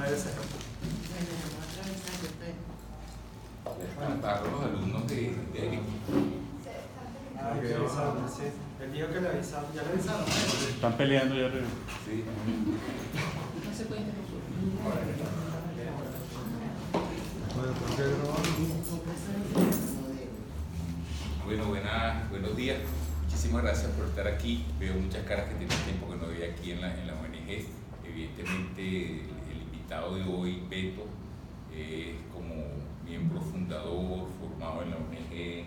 puede ser. Cantaron los alumnos de Eric. Ah, que avisaron, sí. Él dijo que le avisaron. ¿Ya le avisaron? Están peleando ya arriba. Sí. No se puede interrumpir. Bueno, buenos días. Muchísimas gracias por estar aquí. Veo muchas caras que tienen tiempo que no veía aquí en la ONG. Evidentemente, el invitado de hoy, Beto, es como miembro fundador, formado en la ONG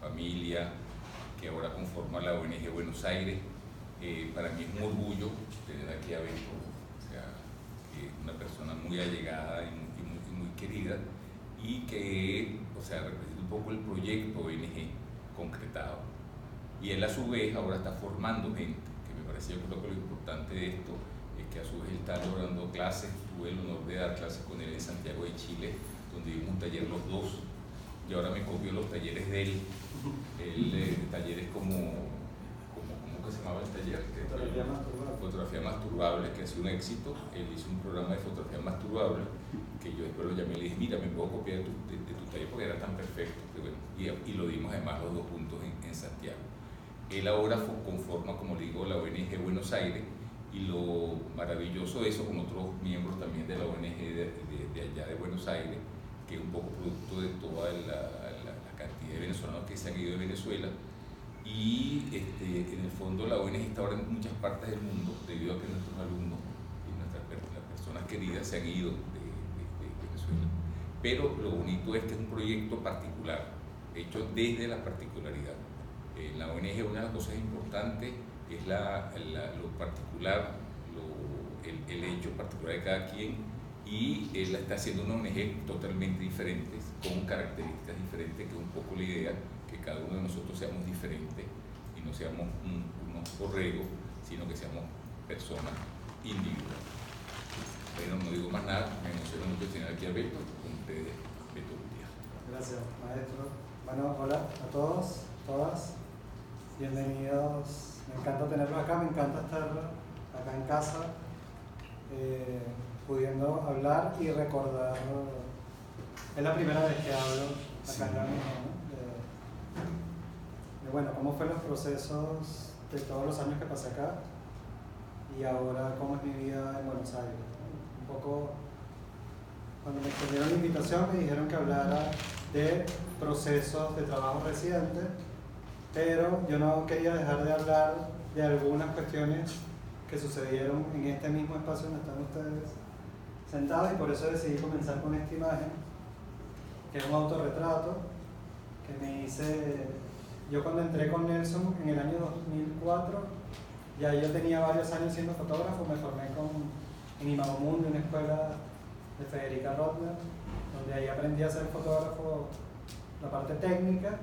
Familia, que ahora conforma la ONG Buenos Aires. Para mí es un orgullo tener aquí a Beto, o sea, que es una persona muy allegada y muy querida, y que, o sea, representa un poco el proyecto ONG concretado. Y él a su vez ahora está formando gente, que me parece, yo creo que lo importante de esto es que a su vez él está logrando clases. Tuve el honor de dar clases con él en Santiago de Chile, donde dimos un taller los dos, y ahora me copió los talleres de él. Talleres como ¿cómo se llamaba el taller? Fotografía masturbable, que ha sido un éxito. Él hizo un programa de fotografía masturbable que yo después lo llamé y le dije, mira, me puedo copiar de tu taller porque era tan perfecto. Bueno, y lo dimos además los dos juntos en Santiago. Él ahora conforma, como le digo, la ONG Buenos Aires, y lo maravilloso de eso, con otros miembros también de la ONG de allá de Buenos Aires, que es un poco producto de toda la cantidad de venezolanos que se han ido de Venezuela. Y en el fondo la ONG está ahora en muchas partes del mundo debido a que nuestros alumnos y las personas queridas se han ido de Venezuela. Pero lo bonito es que es un proyecto particular, hecho desde la particularidad. La ONG, una de las cosas importantes es lo particular, el hecho particular de cada quien, y él está haciendo una ONG totalmente diferente, con características diferentes, que es un poco la idea, que cada uno de nosotros seamos diferentes y no seamos unos borregos, sino que seamos personas individuales. Bueno, no digo más nada, me emociona mucho tener aquí a Beto, con ustedes, Beto Gutiérrez. Gracias, maestro. Bueno, hola a todos, todas. Bienvenidos. Me encanta tenerlos acá, me encanta estar acá en casa, pudiendo hablar y recordar. Es la primera vez que hablo acá en la ONG, ¿no? Bueno, cómo fueron los procesos de todos los años que pasé acá y ahora cómo es mi vida en Buenos Aires. Un poco, cuando me extendieron la invitación me dijeron que hablara de procesos de trabajo reciente, pero yo no quería dejar de hablar de algunas cuestiones que sucedieron en este mismo espacio donde están ustedes sentados, y por eso decidí comenzar con esta imagen, que es un autorretrato que me hice. Yo cuando entré con Nelson en el año 2004, ya yo tenía varios años siendo fotógrafo. Me formé en Imagomundo, una escuela de Federica Rottner, donde ahí aprendí a ser fotógrafo, la parte técnica.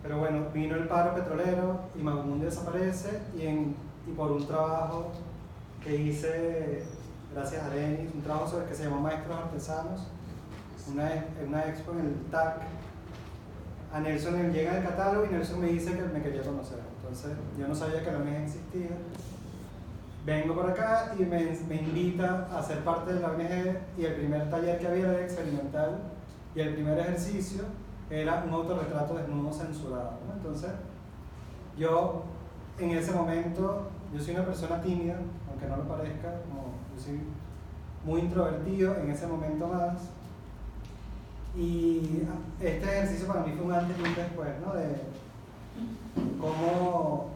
Pero bueno, vino el paro petrolero, Imagomundo desaparece, y por un trabajo que hice, gracias a Denis, un trabajo sobre que se llamó Maestros Artesanos, una expo en el TAC, a Nelson le llega el catálogo y Nelson me dice que me quería conocer. Entonces yo no sabía que la ONG existía. Vengo por acá y me invita a ser parte de la ONG, y el primer taller que había era experimental, y el primer ejercicio era un autorretrato desnudo censurado, ¿no? Entonces yo en ese momento, yo soy una persona tímida, aunque no lo parezca, yo soy muy introvertido en ese momento más. Y este ejercicio para mí fue un antes y un después, ¿no? De cómo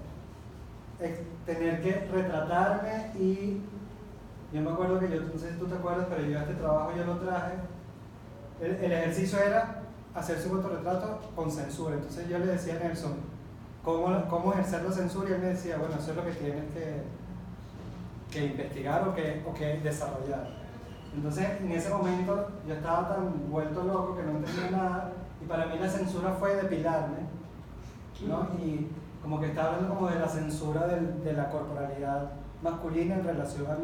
tener que retratarme. Y yo me acuerdo que no sé si tú te acuerdas, pero yo a este trabajo yo lo traje. El ejercicio era hacer su autorretrato con censura. Entonces yo le decía a Nelson, ¿cómo ejercer la censura? Y él me decía, bueno, eso es lo que tienes que investigar o que desarrollar. Entonces, en ese momento yo estaba tan vuelto loco que no entendía nada, y para mí la censura fue depilarme, ¿no? Y como que estaba hablando como de la censura de la corporalidad masculina en relación a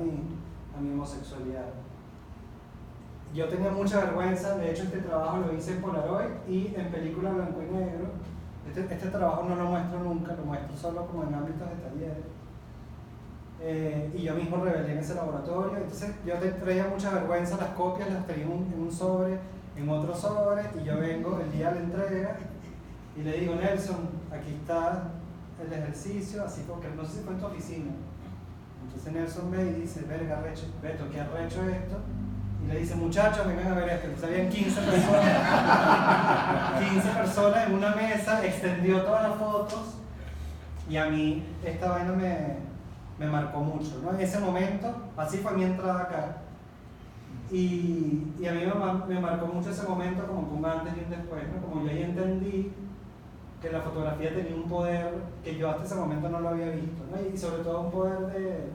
mi homosexualidad. Yo tenía mucha vergüenza. De hecho, este trabajo lo hice en Polaroid y en película blanco y negro. Este trabajo no lo muestro nunca, lo muestro solo como en ámbitos de talleres. y yo mismo revelé en ese laboratorio. Entonces yo traía mucha vergüenza, las copias las tenía en un sobre, en otro sobre, y yo vengo el día de la entrega y le digo, Nelson, aquí está el ejercicio, así porque no sé si fue en tu oficina. Entonces Nelson me dice, verga, arrecho, Beto, ¿qué arrecho esto? Y le dice, muchachos, vengan a ver esto. Entonces habían 15 personas, 15 personas en una mesa, extendió todas las fotos, y a mí esta vaina me marcó mucho, ¿no? En ese momento, así fue mi entrada acá, y a mí me marcó mucho ese momento como un antes y un después, ¿no? Como yo ahí entendí que la fotografía tenía un poder que yo hasta ese momento no lo había visto, ¿no? Y sobre todo un poder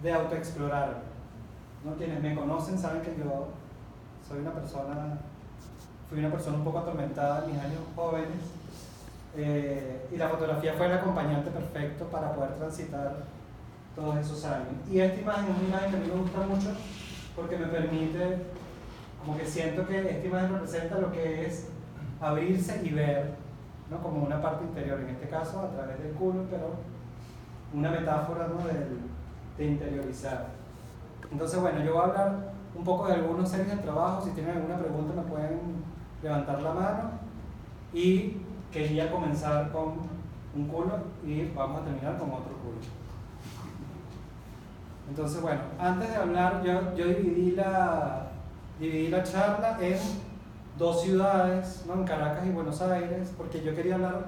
de autoexplorar, ¿no? Quienes me conocen saben que yo fui una persona un poco atormentada en mis años jóvenes, y la fotografía fue el acompañante perfecto para poder transitar todos esos años. Y esta imagen es una imagen que a mí me gusta mucho porque me permite, como que siento que esta imagen representa lo que es abrirse y ver, ¿no? Como una parte interior, en este caso a través del culo, pero una metáfora, ¿no? de interiorizar. Entonces, bueno, yo voy a hablar un poco de algunos series de trabajo. Si tienen alguna pregunta me pueden levantar la mano, y quería comenzar con un culo y vamos a terminar con otro culo. Entonces, bueno, antes de hablar, yo dividí la charla en dos ciudades, ¿no? En Caracas y Buenos Aires, porque yo quería hablar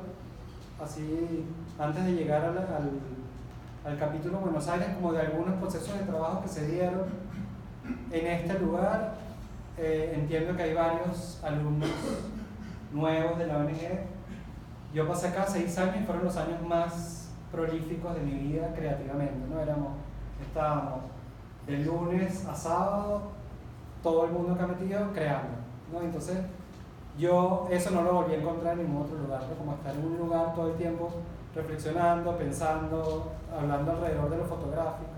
así, antes de llegar al capítulo Buenos Aires, como de algunos procesos de trabajo que se dieron en este lugar. Entiendo que hay varios alumnos nuevos de la ONG. Yo pasé acá 6 años y fueron los años más prolíficos de mi vida creativamente, ¿no? Estábamos de lunes a sábado, todo el mundo que ha metido creando, ¿no? Entonces yo eso no lo volví a encontrar en ningún otro lugar, ¿no? Como estar en un lugar todo el tiempo reflexionando, pensando, hablando alrededor de lo fotográfico.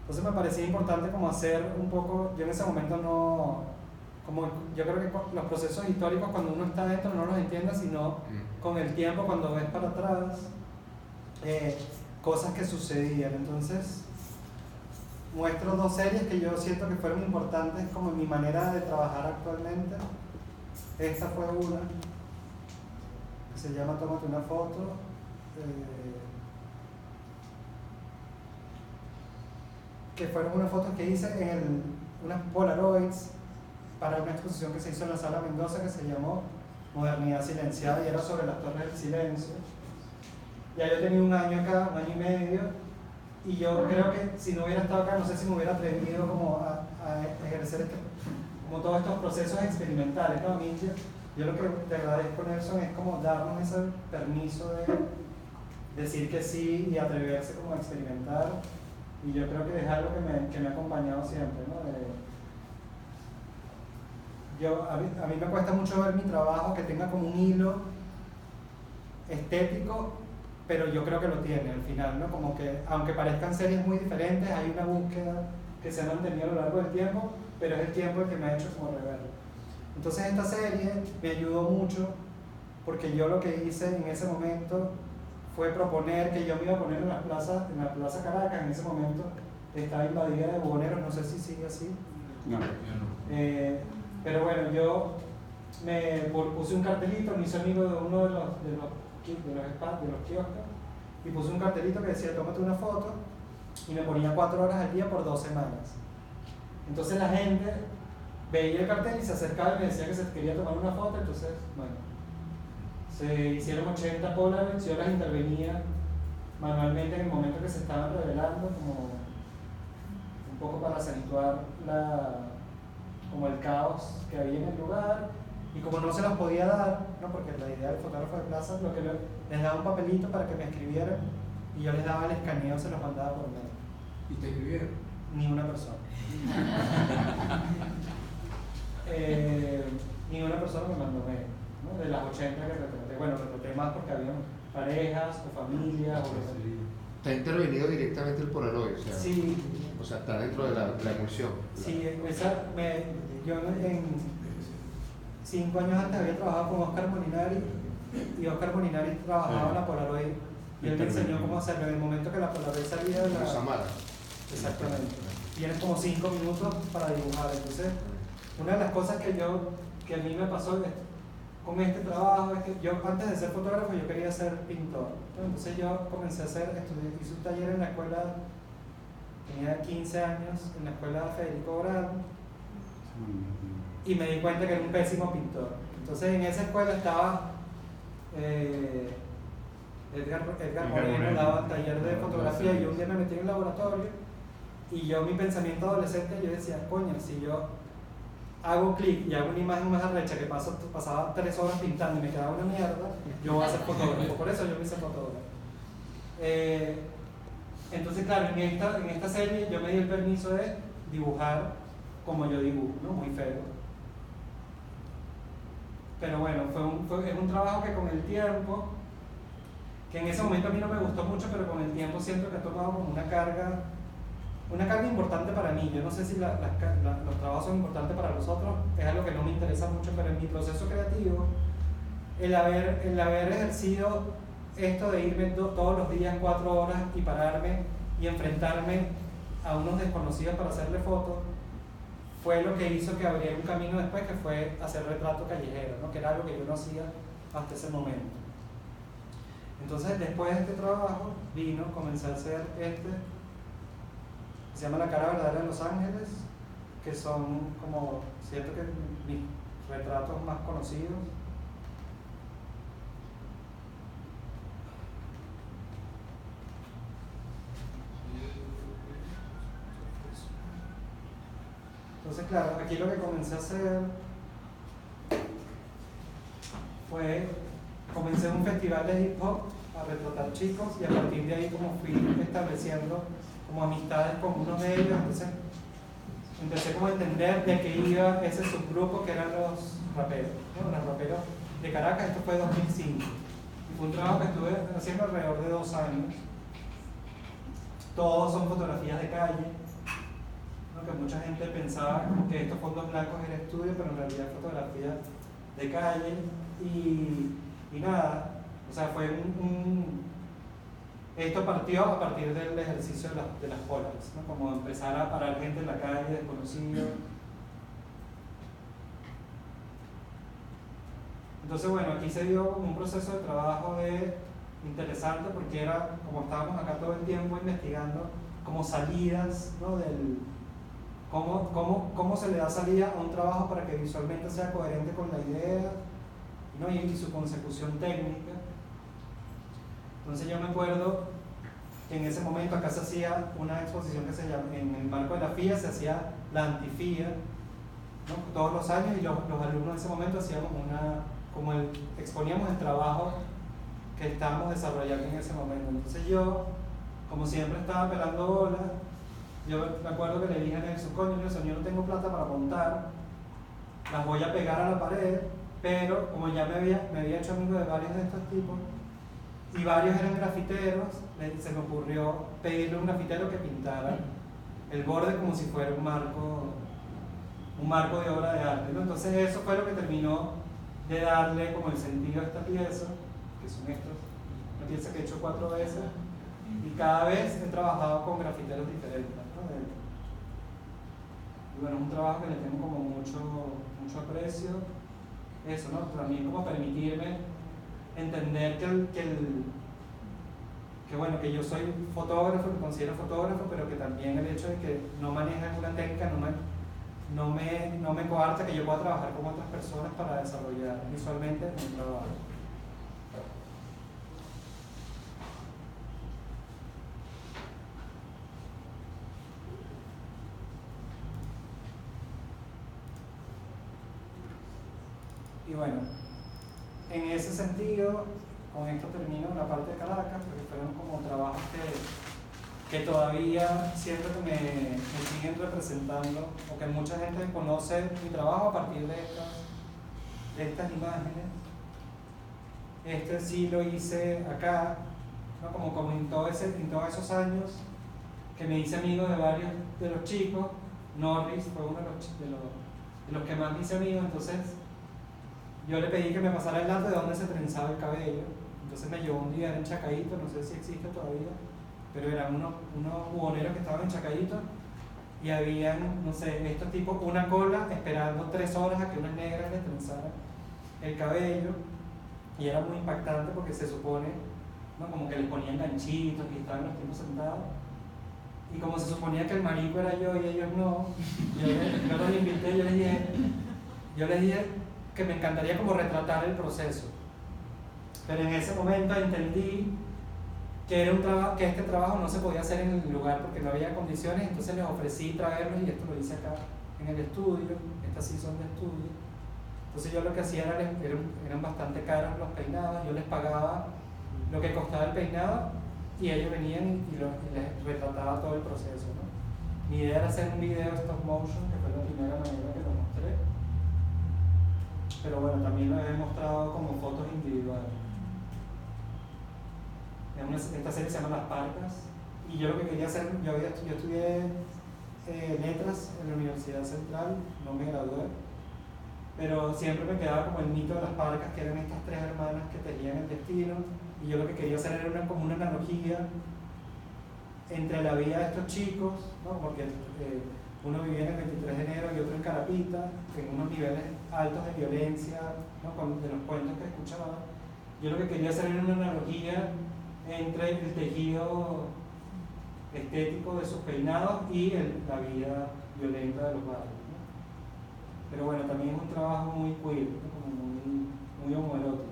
Entonces me parecía importante como hacer un poco, yo en ese momento no, como yo creo que los procesos históricos cuando uno está dentro no los entiende, sino con el tiempo, cuando ves para atrás, cosas que sucedían. Entonces muestro 2 series que yo siento que fueron importantes como en mi manera de trabajar actualmente. Esta fue una que se llama Tómate una foto, que fueron unas fotos que hice en unas Polaroids para una exposición que se hizo en la Sala Mendoza que se llamó Modernidad Silenciada, y era sobre las Torres del Silencio. Ya yo tenía 1 año acá, 1 año y medio, y yo creo que si no hubiera estado acá, no sé si me hubiera atrevido como a ejercer como todos estos procesos experimentales, ¿no? A mí, yo lo que te agradezco, Nelson, es como darnos ese permiso de decir que sí y atreverse como a experimentar, y yo creo que es algo que me ha acompañado siempre, ¿no? A mí me cuesta mucho ver mi trabajo que tenga como un hilo estético, pero yo creo que lo tiene al final, ¿no? Como que aunque parezcan series muy diferentes, hay una búsqueda que se ha mantenido a lo largo del tiempo, pero es el tiempo el que me ha hecho como reverlo. Entonces esta serie me ayudó mucho porque yo lo que hice en ese momento fue proponer que yo me iba a poner en la plaza Caracas. En ese momento estaba invadida de buhoneros, no sé si sigue así. No. Pero bueno, yo me puse un cartelito, me hice amigo de uno de los kioscos, y puse un cartelito que decía tómate una foto, y me ponía 4 horas al día por 2 semanas. Entonces la gente veía el cartel y se acercaba y me decía que se quería tomar una foto. Entonces, bueno, se hicieron 80 Polaroids, yo las intervenía manualmente en el momento que se estaban revelando, como un poco para acentuar como el caos que había en el lugar. Y como no se las podía dar, ¿no? Porque la idea del fotógrafo de plaza, les daba un papelito para que me escribieran, y yo les daba el escaneo, se los mandaba por mail. ¿Y te escribieron? Ni una persona. Ni una persona me mandó mail, ¿no? De las 80 que retraté. Bueno, retraté más porque había parejas o familias. ¿Te ha intervenido directamente el Polaroid? O sea, sí. O sea, está dentro de la emulsión. Sí, yo en 5 años antes había trabajado con Oscar Molinari, y Oscar Molinari trabajaba en la Polaroid Y él me enseñó cómo hacerlo. En el momento que la Polaroid salía de la... Samara. Exactamente. Tienes como 5 minutos para dibujar. Entonces, una de las cosas que a mí me pasó con este trabajo es que yo, antes de ser fotógrafo, yo quería ser pintor. Entonces yo comencé a hice un taller en la escuela, tenía 15 años, en la escuela Federico Brand, y me di cuenta que era un pésimo pintor. Entonces en esa escuela estaba Edgar Moreno, daba taller de fotografía, y un día me metí en el laboratorio, y yo, mi pensamiento adolescente, yo decía, coño, si yo hago clic y hago una imagen más arrecha que pasaba 3 horas pintando y me quedaba una mierda, yo voy a ser fotógrafo. Por eso yo me hice fotógrafo. Entonces, claro, en esta serie yo me di el permiso de dibujar como yo dibujo, ¿no? Muy feo. Pero bueno, es un trabajo que con el tiempo, que en ese momento a mí no me gustó mucho, pero con el tiempo siento que ha tomado como una carga importante para mí. Yo no sé si los trabajos son importantes para los otros, es algo que no me interesa mucho, pero en mi proceso creativo, el haber ejercido esto de irme todos los días 4 horas y pararme y enfrentarme a unos desconocidos para hacerle fotos, fue lo que hizo que abriera un camino después, que fue hacer retrato callejero, ¿no? Que era algo que yo no hacía hasta ese momento. Entonces, después de este trabajo, comencé a hacer se llama La cara verdadera de Los Ángeles, que son como, siento que mis retratos más conocidos. Entonces, claro, aquí lo que comencé a hacer comencé un festival de hip hop a retratar chicos, y a partir de ahí como fui estableciendo como amistades con uno de ellos. Entonces empecé como a entender de qué iba ese subgrupo que eran los raperos, ¿no? Los raperos de Caracas. Esto fue en 2005 y fue un trabajo que estuve haciendo alrededor de 2 años. Todos son fotografías de calle, ¿no? Que mucha gente pensaba que estos fondos blancos era estudio, pero en realidad fotografía de calle. Y nada, o sea, esto partió a partir del ejercicio de las Polaroids, ¿no? Como empezar a parar gente en la calle, desconocido. Entonces, bueno, aquí se dio un proceso de trabajo interesante, porque era, como estábamos acá todo el tiempo investigando, como salidas, ¿no? Cómo se le da salida a un trabajo para que visualmente sea coherente con la idea, ¿no? Y su consecución técnica. Entonces yo me acuerdo que en ese momento acá se hacía una exposición que se llama, en el marco de la FIA se hacía la antifía, ¿no? Todos los años, y los alumnos en ese momento hacíamos exponíamos el trabajo que estábamos desarrollando en ese momento. Entonces yo, como siempre estaba pelando bolas, yo me acuerdo que le dije a Nelson, coño, yo no tengo plata para montar, las voy a pegar a la pared, pero como ya me había hecho amigo de varios de estos tipos, y varios eran grafiteros, se me ocurrió pedirle a un grafitero que pintara el borde como si fuera un marco de obra de arte, ¿no? Entonces eso fue lo que terminó de darle como el sentido a esta pieza, que son una pieza que he hecho 4 veces, y cada vez he trabajado con grafiteros diferentes, ¿no? Y bueno, es un trabajo que le tengo como mucho aprecio, eso, ¿no? También como permitirme entender que yo soy fotógrafo, me considero fotógrafo, pero que también el hecho de que no maneje alguna técnica no me coarta que yo pueda trabajar con otras personas para desarrollar visualmente mi trabajo. Y bueno, en ese sentido, con esto termino la parte de Caracas, porque fueron como trabajos que todavía siento que me siguen representando, o que mucha gente conoce mi trabajo a partir de estas imágenes. Este sí lo hice acá, ¿no? Como en todos esos años que me hice amigo de varios de los chicos. Norris fue uno de los que más me hice amigo. Entonces yo le pedí que me pasara el dato de dónde se trenzaba el cabello. Entonces me llevó un día en Chacaíto, no sé si existe todavía, pero eran unos buhoneros que estaban en Chacaíto y habían, no sé, estos tipos, una cola esperando 3 horas a que unas negras les trenzaran el cabello, y era muy impactante porque se supone, ¿no?, como que les ponían ganchitos y estaban los tipos sentados, y como se suponía que el marico era yo y ellos no, yo los invité, yo les dije que me encantaría como retratar el proceso, pero en ese momento entendí que era un trabajo, que este trabajo no se podía hacer en el lugar porque no había condiciones. Entonces les ofrecí traerlos, y esto lo hice acá en el estudio, estas sí son de estudio. Entonces yo lo que hacía eran bastante caros los peinados, yo les pagaba lo que costaba el peinado y ellos venían y les retrataba todo el proceso, ¿no? Mi idea era hacer un video stop motion, que fue la primera manera que lo mostré, pero bueno, también lo he mostrado como fotos individuales. Esta serie se llama Las Parcas, y yo lo que quería hacer, yo estudié letras en la Universidad Central, no me gradué, pero siempre me quedaba como el mito de las parcas, que eran estas 3 hermanas que tejían el destino, y yo lo que quería hacer era como una analogía entre la vida de estos chicos, ¿no?, porque uno vivía en el 23 de enero y otro en Carapita, en unos niveles altos de violencia, ¿no?, de los cuentos que escuchaba. Yo lo que quería hacer era una analogía entre el tejido estético de sus peinados y la vida violenta de los barrios, ¿no? Pero bueno, también es un trabajo muy queer, ¿no?, como muy homoerótico.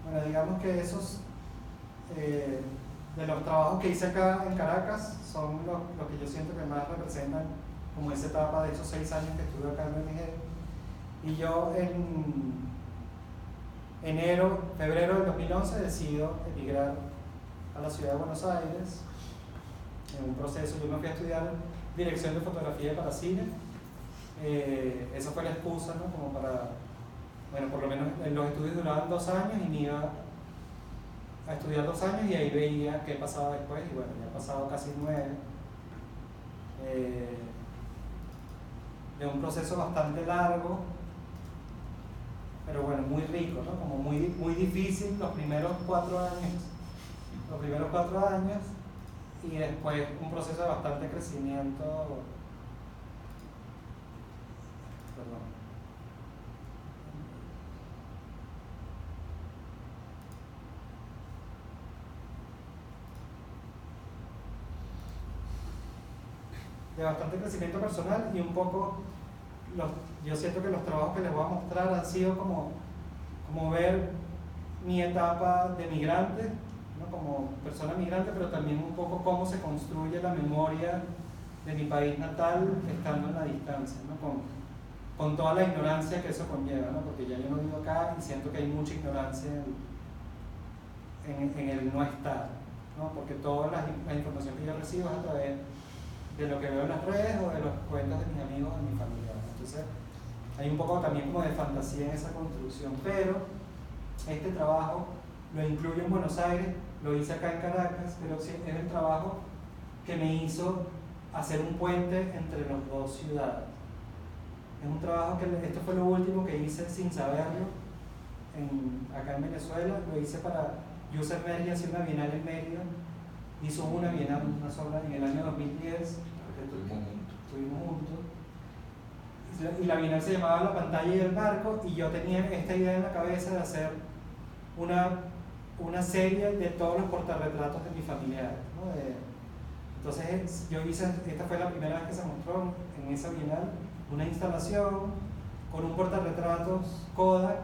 Bueno, digamos que esos de los trabajos que hice acá en Caracas son los que yo siento que más representan como esa etapa de esos 6 años que estuve acá en BMG. Y yo en febrero del 2011 decido emigrar a la ciudad de Buenos Aires en un proceso. Yo me fui a estudiar dirección de fotografía para cine. Esa fue la excusa, ¿no?, como para, bueno, por lo menos los estudios duraban 2 años y me iba a estudiar 2 años y ahí veía qué pasaba después, y bueno, ya ha pasado casi 9, de un proceso bastante largo, pero bueno, muy rico, ¿no?, como muy difícil los primeros 4 años, y después un proceso de bastante crecimiento, de bastante crecimiento personal, y un poco yo siento que los trabajos que les voy a mostrar han sido como ver mi etapa de migrante, ¿no?, como persona migrante, pero también un poco cómo se construye la memoria de mi país natal estando en la distancia, ¿no?, con toda la ignorancia que eso conlleva, ¿no?, porque ya yo no vivo acá y siento que hay mucha ignorancia en el no estar, ¿no?, porque toda la información que yo recibo es a través de lo que veo en las redes o de los cuentos de mis amigos o de mi familia. Entonces hay un poco también como de fantasía en esa construcción, pero este trabajo lo incluyo en Buenos Aires, lo hice acá en Caracas, pero es el trabajo que me hizo hacer un puente entre las 2 ciudades. Es un trabajo que, esto fue lo último que hice sin saberlo acá en Venezuela, lo hice para User Mérida, hacía una bienal en Mérida, hizo una bienal, una sola, en el año 2010, estuvimos juntos, y la bienal se llamaba La Pantalla y el Marco, y yo tenía esta idea en la cabeza de hacer una serie de todos los portarretratos de mis familiares, ¿no? Entonces yo hice, esta fue la primera vez que se mostró en esa bienal, una instalación con un portarretratos Kodak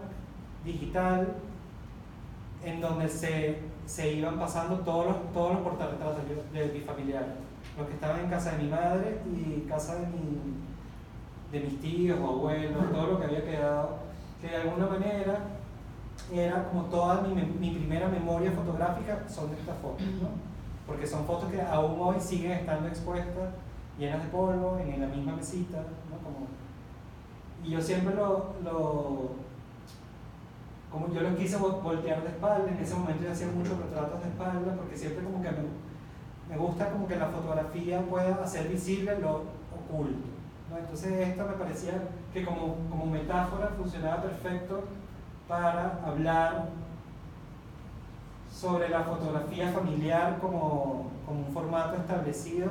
digital, en donde se iban pasando todos los portarretratos de mis familiares, los que estaban en casa de mi madre y casa de mis tíos o abuelos, todo lo que había quedado, que de alguna manera era como toda mi primera memoria fotográfica, son de estas fotos, ¿no?, porque son fotos que aún hoy siguen estando expuestas, llenas de polvo, en la misma mesita, ¿no?, y yo siempre como yo los quise voltear de espalda. En ese momento yo hacía muchos retratos de espalda, porque siempre como que me gusta como que la fotografía pueda hacer visible lo oculto, ¿no? Entonces esto me parecía que como metáfora funcionaba perfecto para hablar sobre la fotografía familiar como un formato establecido,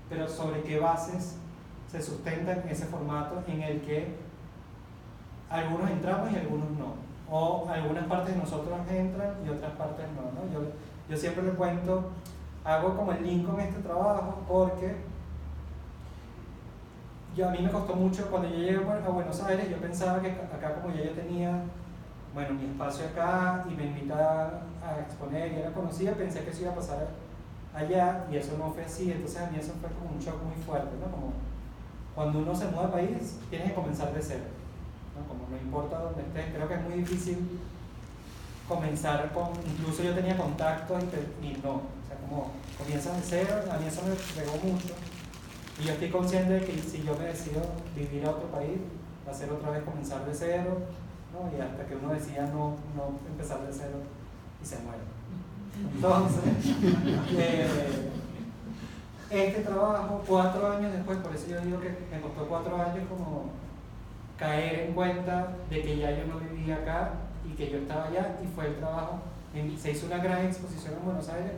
pero sobre qué bases se sustenta en ese formato en el que algunos entramos y algunos no, o algunas partes de nosotros entran y otras partes no, ¿no? Yo siempre le cuento, hago como el link con este trabajo porque a mí me costó mucho, cuando yo llegué a Buenos Aires, yo pensaba que acá como ya yo tenía, bueno, mi espacio acá y me invitaba a exponer y era conocida, pensé que eso iba a pasar allá y eso no fue así. Entonces a mí eso fue como un shock muy fuerte, ¿no? Como cuando uno se muda de país, tienes que comenzar de cero, ¿no? Como no importa dónde estés, creo que es muy difícil comenzar con, incluso yo tenía contactos y no, o sea, como comienzas de cero, a mí eso me pegó mucho. Y yo estoy consciente de que si yo me decido vivir a otro país, va a ser otra vez comenzar de cero, ¿no? Y hasta que uno decida no empezar de cero y se muere. Entonces, este trabajo, 4 años después, por eso yo digo que me costó 4 años como caer en cuenta de que ya yo no vivía acá y que yo estaba allá, y fue el trabajo. Se hizo una gran exposición en Buenos Aires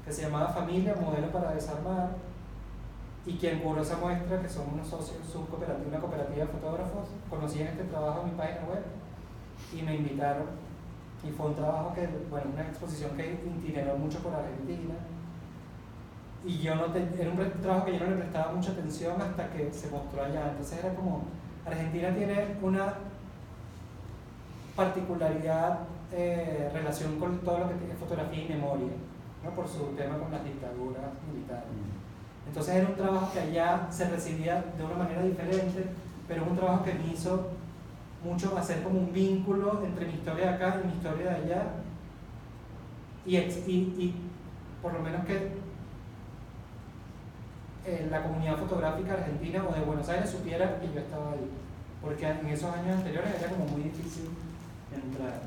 que se llamaba Familia, Modelo para Desarmar, y quien curó esa muestra, que son unos socios, una cooperativa de fotógrafos, conocían este trabajo en mi página web y me invitaron, y fue un trabajo que, bueno, una exposición que itineró mucho por Argentina, y era un trabajo que yo no le prestaba mucha atención hasta que se mostró allá. Entonces era como, Argentina tiene una particularidad relación con todo lo que tiene fotografía y memoria, ¿no? Por su tema con las dictaduras militares. Entonces era un trabajo que allá se recibía de una manera diferente, pero es un trabajo que me hizo mucho hacer como un vínculo entre mi historia de acá y mi historia de allá, y por lo menos que la comunidad fotográfica argentina o de Buenos Aires supiera que yo estaba ahí, porque en esos años anteriores era como muy difícil entrar.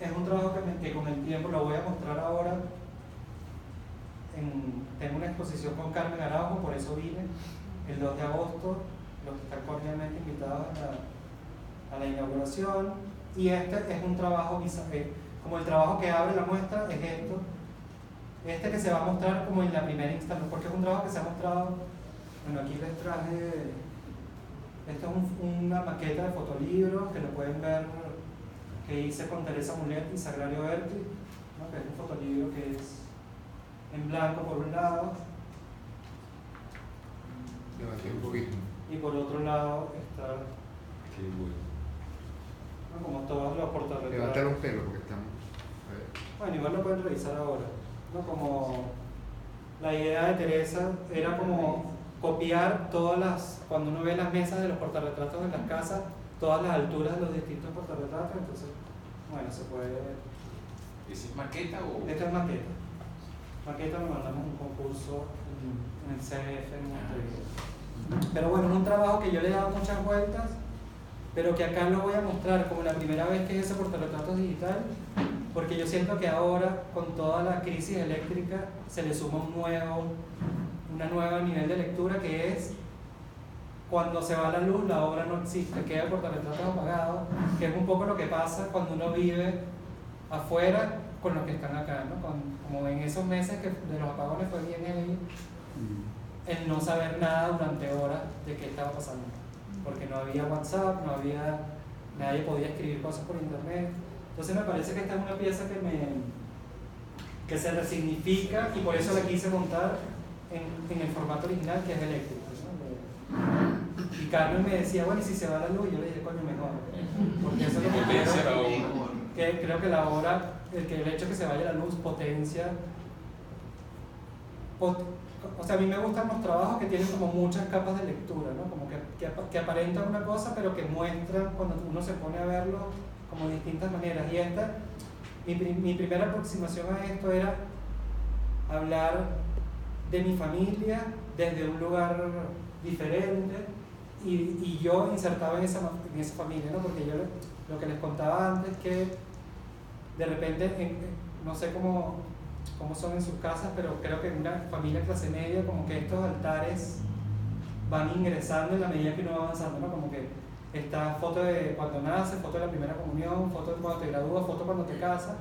Es un trabajo que con el tiempo lo voy a mostrar ahora. Tengo una exposición con Carmen Araujo, por eso vine el 2 de agosto, los que están cordialmente invitados a la inauguración. Y este es un trabajo, como el trabajo que abre la muestra es esto, que se va a mostrar como en la primera instancia, porque es un trabajo que se ha mostrado. Bueno, aquí les traje, esto es una maqueta de fotolibro que lo pueden ver, que hice con Teresa Mulet y Sagrario Berti, ¿no? Que es un fotolibro que es en blanco por un lado, Levanté un poquito. y por otro lado está, Qué bueno. ¿no? Como todos los portarretratos. Levantar un pelo porque estamos. A ver. Bueno, igual lo pueden revisar ahora, ¿no? Como la idea de Teresa era como copiar cuando uno ve las mesas de los portarretratos en las casas, todas las alturas de los distintos portarretratos. Entonces, bueno, se puede. ¿Esa es maqueta o...? Esta es maqueta. Maqueta lo mandamos a un concurso en el CF en Montevideo. Pero bueno, es un trabajo que yo le he dado muchas vueltas, pero que acá lo voy a mostrar como la primera vez que es ese portarretratos digital, porque yo siento que ahora, con toda la crisis eléctrica, se le suma una nueva nivel de lectura, que es cuando se va la luz, la obra no existe, queda el portarretratos apagado, que es un poco lo que pasa cuando uno vive afuera con los que están acá, ¿no? Como en esos meses que de los apagones fue bien el no saber nada durante horas de qué estaba pasando, porque no había WhatsApp, nadie podía escribir cosas por internet. Entonces me parece que esta es una pieza que se resignifica, y por eso la quise montar en el formato original, que es eléctrico, ¿no? Y Carmen me decía, bueno, y si se va la luz, y yo le dije, coño, mejor, porque eso es lo que Potencia la obra. que creo que la obra, el hecho de que se vaya la luz potencia. O sea, a mí me gustan los trabajos que tienen como muchas capas de lectura, ¿no? Como que aparentan una cosa, pero que muestran cuando uno se pone a verlo como de distintas maneras. Y mi primera aproximación a esto era hablar de mi familia desde un lugar diferente, y yo insertado en esa familia, ¿no? Porque yo lo que les contaba antes, que de repente, no sé cómo son en sus casas, pero creo que en una familia clase media, como que estos altares van ingresando en la medida que uno va avanzando, ¿no? Como que está foto de cuando naces, foto de la primera comunión, foto de cuando te gradúas, foto cuando te casas,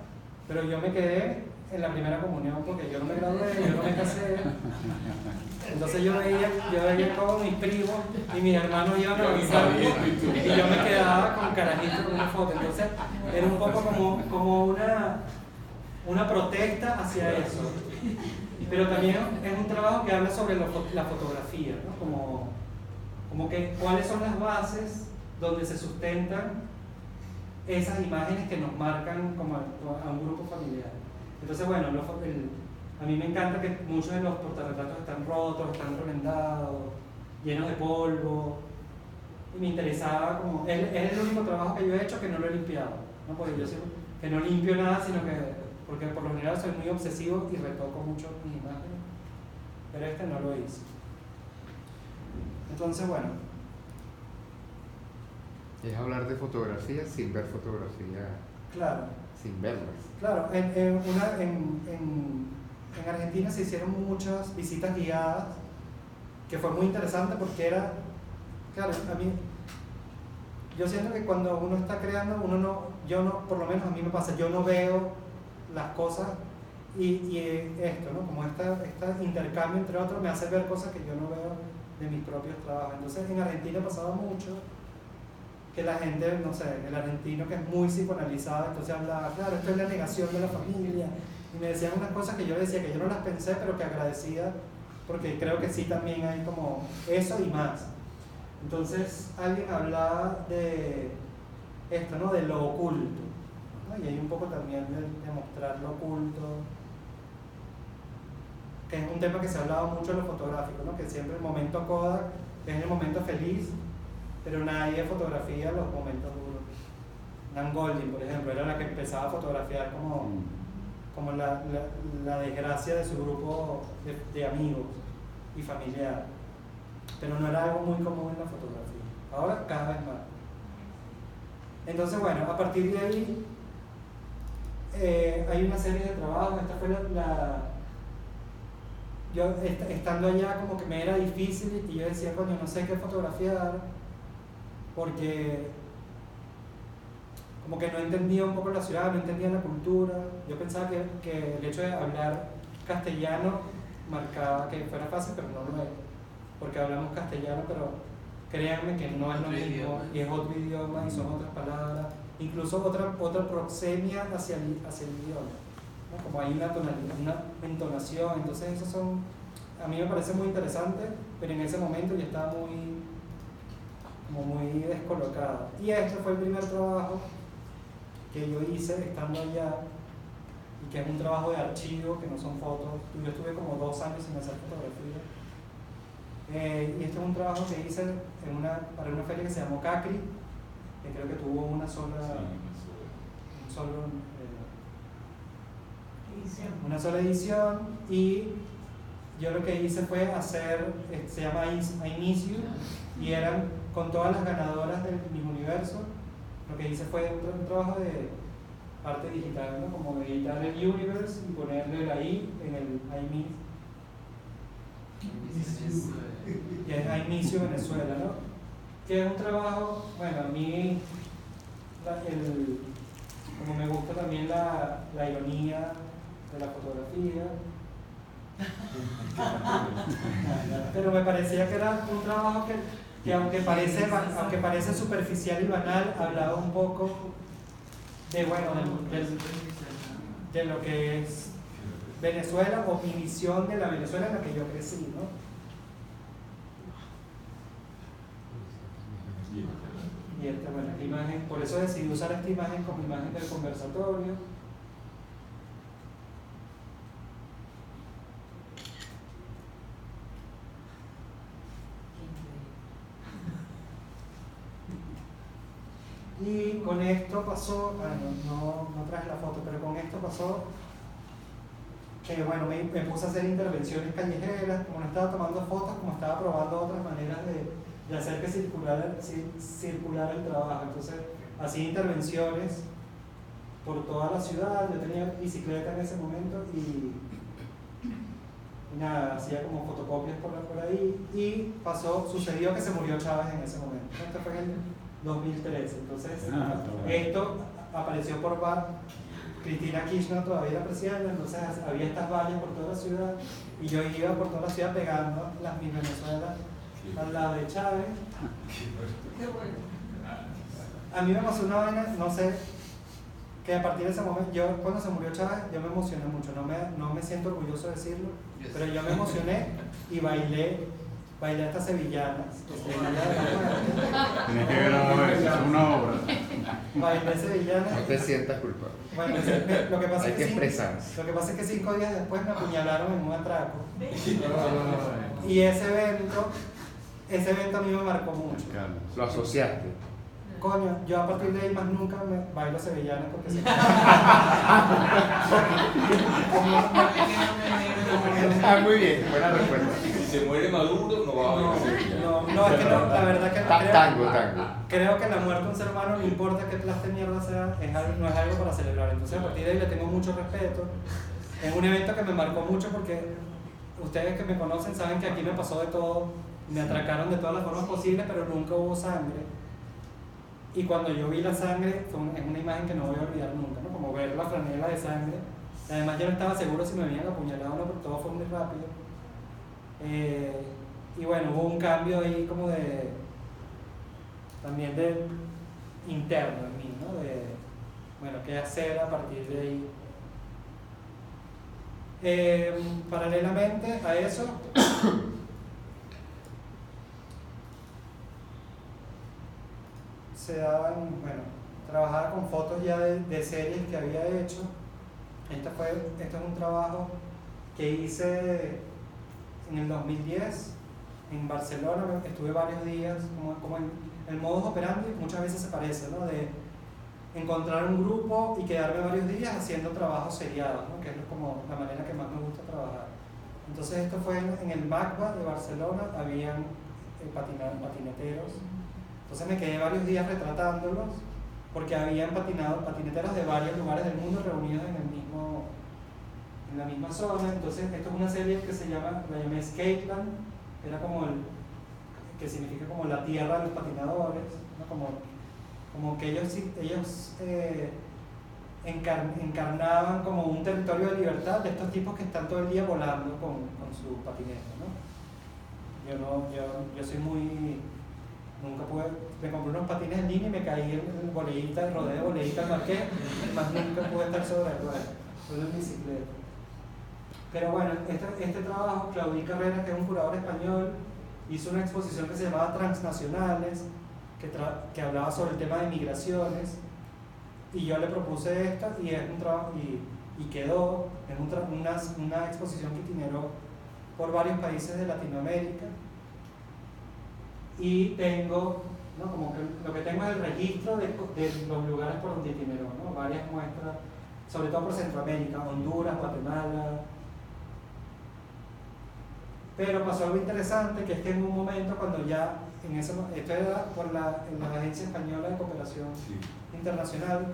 pero yo me quedé en la primera comunión porque yo no me gradué, yo no me casé. Entonces yo veía como mis primos y mis hermanos iban avanzando y yo me quedaba con carajito con una foto. Entonces era un poco como una protesta hacia eso. Pero también es un trabajo que habla sobre la fotografía, ¿no? Como que cuáles son las bases donde se sustentan esas imágenes que nos marcan como a un grupo familiar. Entonces, bueno, a mí me encanta que muchos de los portarretratos están rotos, están remendados, llenos de polvo, y me interesaba como, es el único trabajo que yo he hecho que no lo he limpiado, ¿no? Porque yo siempre que no limpio nada, sino porque por lo general soy muy obsesivo y retoco mucho mis imágenes, pero este no lo hice. Entonces, bueno. Es hablar de fotografía sin ver fotografía. Claro. Sin verlas. Claro, en Argentina se hicieron muchas visitas guiadas, que fue muy interesante porque era, claro, yo siento que cuando uno está creando, por lo menos a mí me pasa, yo no veo las cosas y esto, ¿no? Como este intercambio entre otros me hace ver cosas que yo no veo de mis propios trabajos. Entonces en Argentina pasaba mucho que la gente, no sé, el argentino que es muy psicoanalizado, entonces hablaba, claro, esto es la negación de la familia, y me decían unas cosas que yo decía que yo no las pensé, pero que agradecía, porque creo que sí también hay como eso y más. Entonces alguien hablaba de esto, ¿no? De lo oculto, ¿no? Y hay un poco también de mostrar lo oculto, que es un tema que se ha hablado mucho en lo fotográfico, ¿no? Que siempre el momento Kodak es el momento feliz, pero nadie fotografía los momentos duros. Nan Goldin, por ejemplo, era la que empezaba a fotografiar como la desgracia de su grupo de amigos y familiares, pero no era algo muy común en la fotografía. Ahora cada vez más. Entonces, bueno, a partir de ahí hay una serie de trabajos. Esta fue yo estando allá como que me era difícil y yo decía, coño, no sé qué fotografiar, porque como que no entendía un poco la ciudad, no entendía la cultura. Yo pensaba que el hecho de hablar castellano marcaba que fuera fácil, pero no lo es, porque hablamos castellano, pero créanme que no es lo mismo, y es otro idioma y son otras palabras, incluso otra proxemia hacia el idioma, ¿no? Como hay una tonalidad, una entonación. Entonces esos a mí me parece muy interesante, pero en ese momento yo estaba muy descolocado. Y este fue el primer trabajo que yo hice estando allá, y que es un trabajo de archivo, que no son fotos. Yo estuve como 2 años sin hacer fotografía, y este es un trabajo que hice para una feria que se llamó Cacri, que creo que tuvo una sola edición, y yo lo que hice fue hacer, se llama I Miss You, y eran con todas las ganadoras del Miss Universo. Lo que hice fue un trabajo de arte digital, ¿no? Como de editar el Universe y ponerle la I en el I Miss. Y es I Miss You Venezuela, ¿no? Que es un trabajo, bueno, a mí como me gusta también la ironía de la fotografía, pero me parecía que era un trabajo que aunque parece superficial y banal, hablaba un poco de, bueno, de lo que es Venezuela, o mi visión de la Venezuela en la que yo crecí, ¿no? Y esta, bueno, imagen, por eso decidí usar esta imagen como imagen del conversatorio. Y con esto pasó, no traje la foto, pero con esto pasó que, bueno, me puse a hacer intervenciones callejeras. Como no estaba tomando fotos, como estaba probando otras maneras de hacer que circular el trabajo. Entonces hacía intervenciones por toda la ciudad. Yo tenía bicicleta en ese momento y nada, hacía como fotocopias por ahí, y sucedió que se murió Chávez en ese momento. Esto fue en el 2013. Entonces esto apareció por Cristina Kirchner todavía era presidenta, entonces había estas vallas por toda la ciudad y yo iba por toda la ciudad pegando las Miss Venezuela al lado de Chávez. A mí me pasó una vaina, no sé, que a partir de ese momento, yo cuando se murió Chávez, yo me emocioné mucho, no me siento orgulloso de decirlo, pero yo me emocioné y bailé estas sevillanas. Tienes que grabar eso, es una obra. Bailé sevillanas. No te sientas culpable. Bueno, lo que pasa Hay es que que expresarse. Lo que pasa es que 5 días después me apuñalaron en un atraco. Y ese evento a mí me marcó mucho. Lo asociaste. Coño, yo a partir de ahí más nunca me bailo sevillanas porque se Muy bien, buena respuesta. Si se muere Maduro, no va a haber Sevilla. No, es que no, la verdad que no. Tango. Creo que la muerte de un ser humano, no importa qué clase de mierda sea, no es algo para celebrar. Entonces a partir de ahí le tengo mucho respeto. Es un evento que me marcó mucho porque ustedes que me conocen saben que aquí me pasó de todo. Me atracaron de todas las formas posibles, pero nunca hubo sangre. Y cuando yo vi la sangre, es una imagen que no voy a olvidar nunca, ¿no? Como ver la franela de sangre. Además yo no estaba seguro si me habían apuñalado o no, porque todo fue muy rápido. Y bueno, hubo un cambio ahí como también de interno en mí, ¿no? Bueno, qué hacer a partir de ahí. Paralelamente a eso, trabajaba con fotos ya de series que había hecho. Esto es un trabajo que hice en el 2010 en Barcelona. Estuve varios días, como en el modus operandi muchas veces se parece, ¿no? De encontrar un grupo y quedarme varios días haciendo trabajos seriados, ¿no? Que es como la manera que más me gusta trabajar. Entonces esto fue en el MACBA de Barcelona, habían patineteros. Entonces me quedé varios días retratándolos porque habían patineteros de varios lugares del mundo reunidos en la misma zona. Entonces esto es una serie que la llamé Skateland, era que significa como la tierra de los patinadores, ¿no? Como que ellos encarnaban como un territorio de libertad de estos tipos que están todo el día volando con su patineta, ¿no? Yo soy nunca me compré unos patines en línea y me caí en boleíta, rodé de boleíta al marqués, más nunca pude estar sobre el ruedo, solo en bicicleta. Pero bueno, este trabajo, Claudí Carreras, que es un curador español, hizo una exposición que se llamaba Transnacionales, que hablaba sobre el tema de migraciones, y yo le propuse esta y es un trabajo y quedó en una exposición que itineró por varios países de Latinoamérica. Y tengo, ¿no? Como que lo que tengo es el registro de los lugares por donde itineró, ¿no? Varias muestras, sobre todo por Centroamérica, Honduras, Guatemala. Pero pasó algo interesante, que es que en un momento cuando ya, esto era en la Agencia Española de Cooperación Internacional,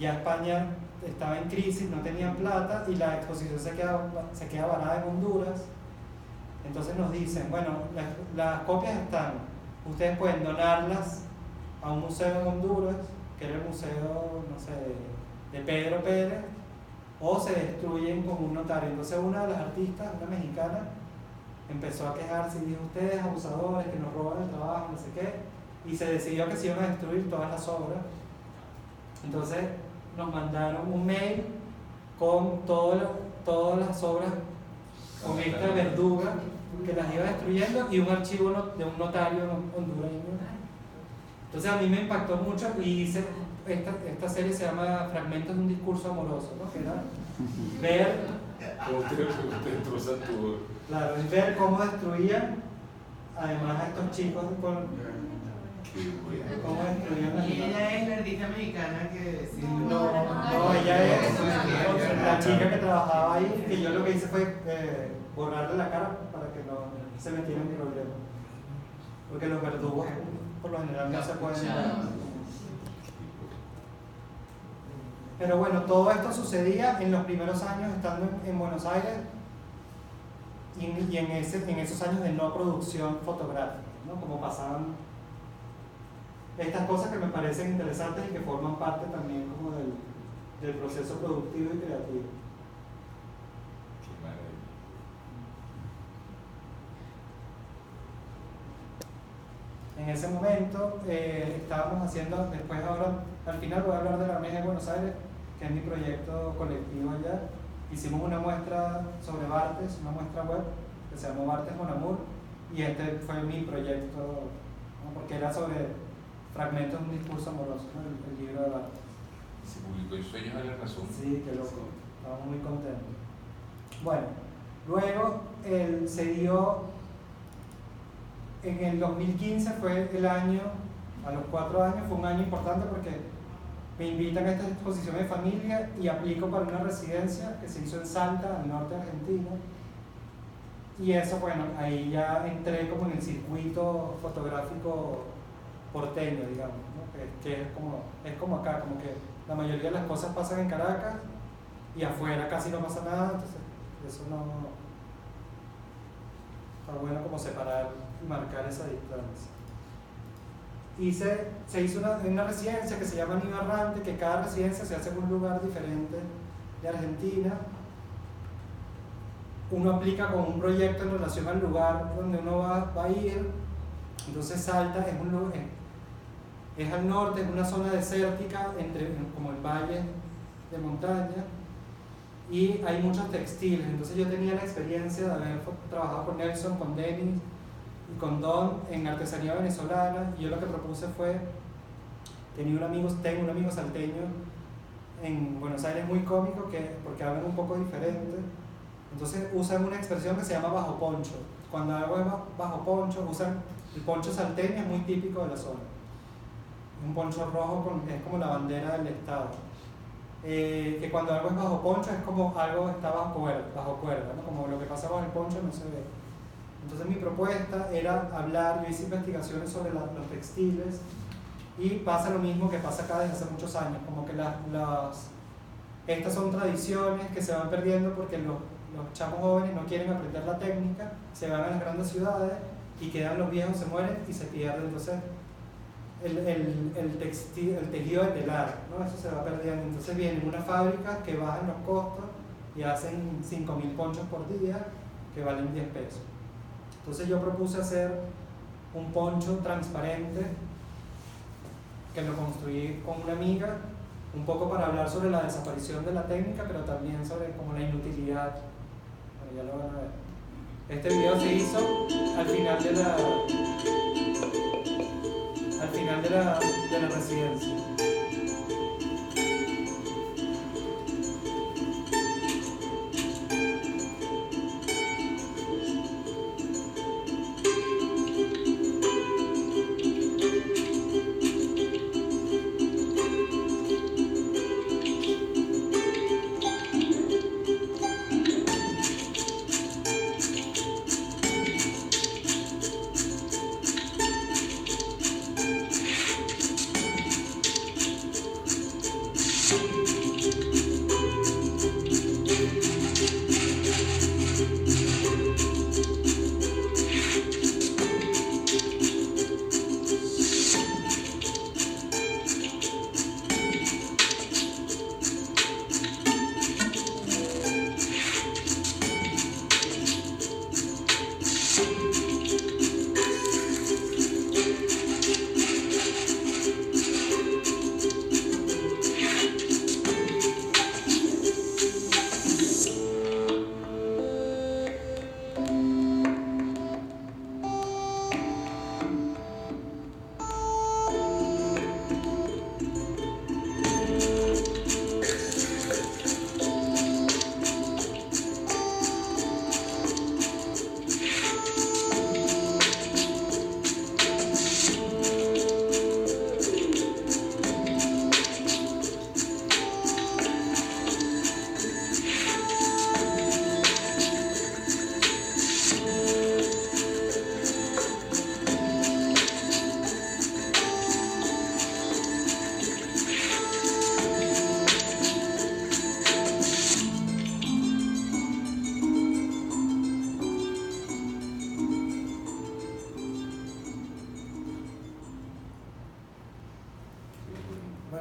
ya España estaba en crisis, no tenían plata y la exposición se queda varada en Honduras. Entonces nos dicen, bueno, las copias están, ustedes pueden donarlas a un museo en Honduras, que era el museo, no sé, de Pedro Pérez, o se destruyen con un notario. Entonces una de las artistas, una mexicana, empezó a quejarse y dijo, ustedes abusadores que nos roban el trabajo, no sé qué, y se decidió que se iban a destruir todas las obras. Entonces nos mandaron un mail con todas las obras con esta verduga que las iba destruyendo y un archivo de un notario hondureño. Entonces a mí me impactó mucho y hice esta serie, se llama Fragmentos de un discurso amoroso, ¿no? Que era ver cómo destruían además a estos chicos cómo destruían las y ella es la artista mexicana que no, ella es la chica que trabajaba ahí, que yo lo que hice fue borrarle la cara para que no se metiera en mi problema. porque los verdugos por lo general no se pueden ver. Pero bueno, todo esto sucedía en los primeros años estando en Buenos Aires y en esos años de no producción fotográfica, ¿no? Como pasaban estas cosas que me parecen interesantes y que forman parte también como del proceso productivo y creativo. Qué maravilla. En ese momento estábamos haciendo, después ahora, al final voy a hablar de la ONG de Buenos Aires, que es mi proyecto colectivo allá. Hicimos una muestra sobre Barthes, una muestra web que se llamó Barthes Mon Amour, y este fue mi proyecto, ¿no? Porque era sobre fragmentos de un discurso amoroso, ¿no? el libro de Barthes. Se publicó en Sueños de la Razón. Sí, qué loco, estábamos muy contentos. Bueno, luego se dio, en el 2015 fue el año, a los 4 años, fue un año importante porque me invitan a esta exposición de familia y aplico para una residencia que se hizo en Salta, al norte de Argentina. Y eso, bueno, ahí ya entré como en el circuito fotográfico porteño, digamos, ¿no? que es como acá, como que la mayoría de las cosas pasan en Caracas y afuera casi no pasa nada, entonces eso no está bueno como separar y marcar esa distancia. Se hizo una residencia que se llama Nido Errante, que cada residencia se hace en un lugar diferente de Argentina. Uno aplica con un proyecto en relación al lugar donde uno va a ir. Entonces Salta es al norte, es una zona desértica, como el valle de montaña, y hay muchos textiles. Entonces yo tenía la experiencia de haber trabajado con Nelson, con Denis y con Don en artesanía venezolana, y yo lo que propuse fue, tengo un amigo salteño en Buenos Aires muy cómico, porque hablan un poco diferente. Entonces usan una expresión que se llama bajo poncho. Cuando algo es bajo poncho, usan el poncho salteño, es muy típico de la zona. Un poncho rojo es como la bandera del estado. Que cuando algo es bajo poncho es como algo está bajo cuerda, ¿no? Como lo que pasa bajo el poncho no se ve. Entonces mi propuesta era hablar, yo hice investigaciones sobre los textiles y pasa lo mismo que pasa acá desde hace muchos años, como que estas son tradiciones que se van perdiendo porque los chamos jóvenes no quieren aprender la técnica, se van a las grandes ciudades y quedan los viejos, se mueren y se pierde. Entonces el tejido del telar, ¿no? Eso se va perdiendo. Entonces vienen unas fábricas que bajan los costos y hacen 5.000 ponchos por día que valen 10 pesos. Entonces yo propuse hacer un poncho transparente que lo construí con una amiga, un poco para hablar sobre la desaparición de la técnica, pero también sobre como la inutilidad. Bueno, ya lo van a ver. Este video se hizo al final de la residencia.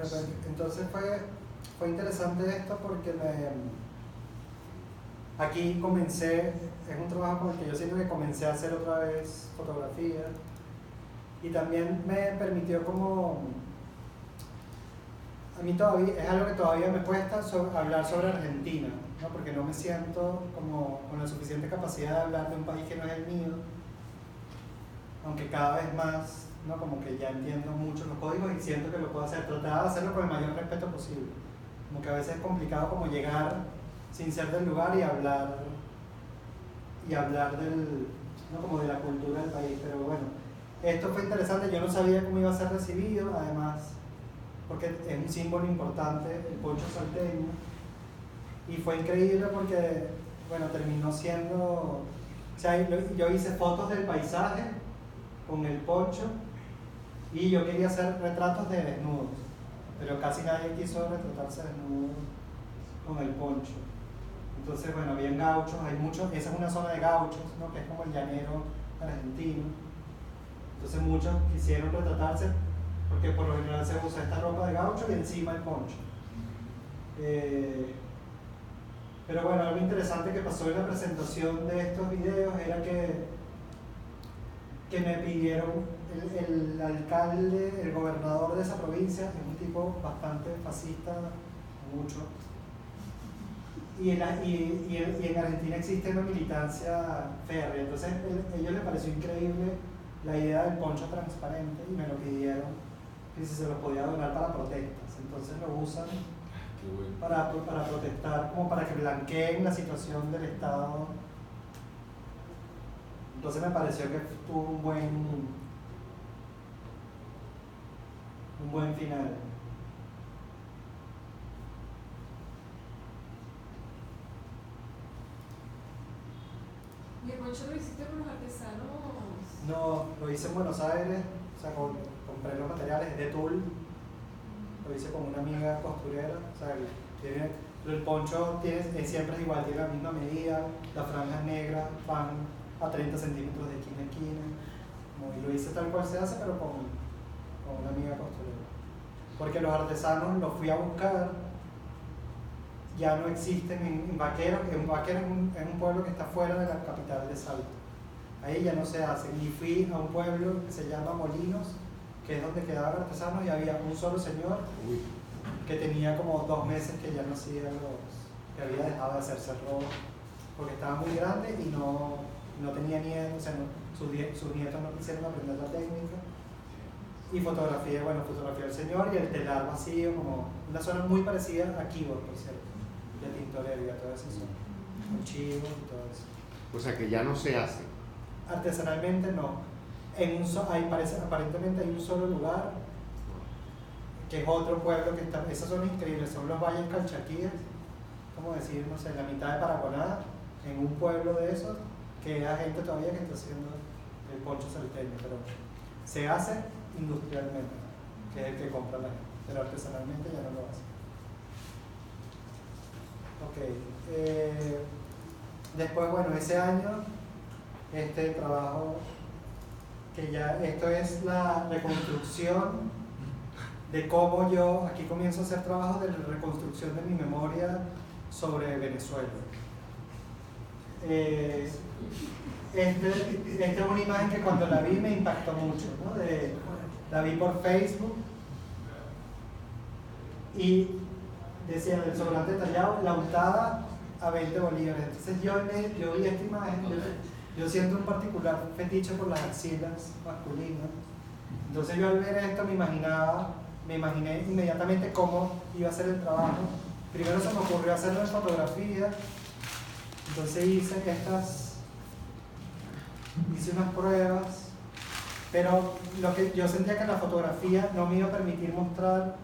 Bueno, pues, entonces fue interesante esto porque aquí comencé, es un trabajo con el que yo siento que comencé a hacer otra vez fotografía y también me permitió como, a mí todavía, es algo que todavía me cuesta hablar sobre Argentina, ¿no? Porque no me siento como con la suficiente capacidad de hablar de un país que no es el mío, aunque cada vez más, ¿no? Como que ya entiendo mucho los códigos y siento que lo puedo hacer, trataba de hacerlo con el mayor respeto posible, como que a veces es complicado como llegar sin ser del lugar y hablar del, ¿no? Como de la cultura del país, pero bueno, esto fue interesante, yo no sabía cómo iba a ser recibido, además porque es un símbolo importante el poncho salteño y fue increíble porque, bueno, terminó siendo, o sea, yo hice fotos del paisaje con el poncho y yo quería hacer retratos de desnudos, pero casi nadie quiso retratarse desnudo con el poncho. Entonces, bueno, había gauchos, hay muchos, esa es una zona de gauchos, ¿no? Que es como el llanero argentino. Entonces muchos quisieron retratarse porque por lo general se usa esta ropa de gaucho y encima el poncho. Pero bueno, algo interesante que pasó en la presentación de estos videos era que me pidieron el alcalde, el gobernador de esa provincia, es un tipo bastante fascista, mucho. Y en Argentina existe una militancia férrea, entonces a ellos les pareció increíble la idea del poncho transparente y me lo pidieron que si se lo podía donar para protestas, entonces lo usan para protestar, como para que blanqueen la situación del Estado. Entonces me pareció que tuvo un buen final. ¿Y el poncho lo hiciste con los artesanos? No, lo hice en Buenos Aires, o sea, compré los materiales de tul, lo hice con una amiga costurera, o sea, el poncho siempre es igual, tiene la misma medida, las franjas negras van a 30 centímetros de esquina a esquina, y lo hice tal cual se hace, pero con una amiga costurera. Porque los artesanos los fui a buscar, ya no existen en Baquero, Baquero es un pueblo que está fuera de la capital de Salta. Ahí ya no se hacen. Y fui a un pueblo que se llama Molinos, que es donde quedaban artesanos, y había un solo señor que tenía como 2 meses que ya no hacía que había dejado de hacerse ropa, porque estaba muy grande y no tenía nietos, o sea, sus nietos no quisieron aprender la técnica. Y fotografía al señor y el telar vacío, como una zona muy parecida a Keyboard, por cierto, de Tintorero y a toda esa zona, con chivos y todo eso. O sea que ya no se hace. Artesanalmente no. Aparentemente hay un solo lugar, que es otro pueblo que está, esas son increíbles, son los Valles Calchaquíes, como decir, no sé, la mitad de Paraconá, en un pueblo de esos, que hay gente todavía que está haciendo el poncho salteño, pero se hace industrialmente, que es el que compra la gente, pero artesanalmente ya no lo hace. Ok, después, bueno, ese año, este trabajo, que ya, esto es la reconstrucción de cómo yo, aquí comienzo a hacer trabajos de reconstrucción de mi memoria sobre Venezuela. Esta es una imagen que cuando la vi me impactó mucho, ¿no? La vi por Facebook y decía del sobrante tallado, la untada a 20 bolívares. Entonces yo vi esta imagen, yo siento un particular fetiche por las axilas masculinas. Entonces yo al ver esto me imaginé inmediatamente cómo iba a ser el trabajo. Primero se me ocurrió hacerlo en fotografía, entonces hice unas pruebas, pero lo que yo sentía que la fotografía no me iba a permitir mostrar.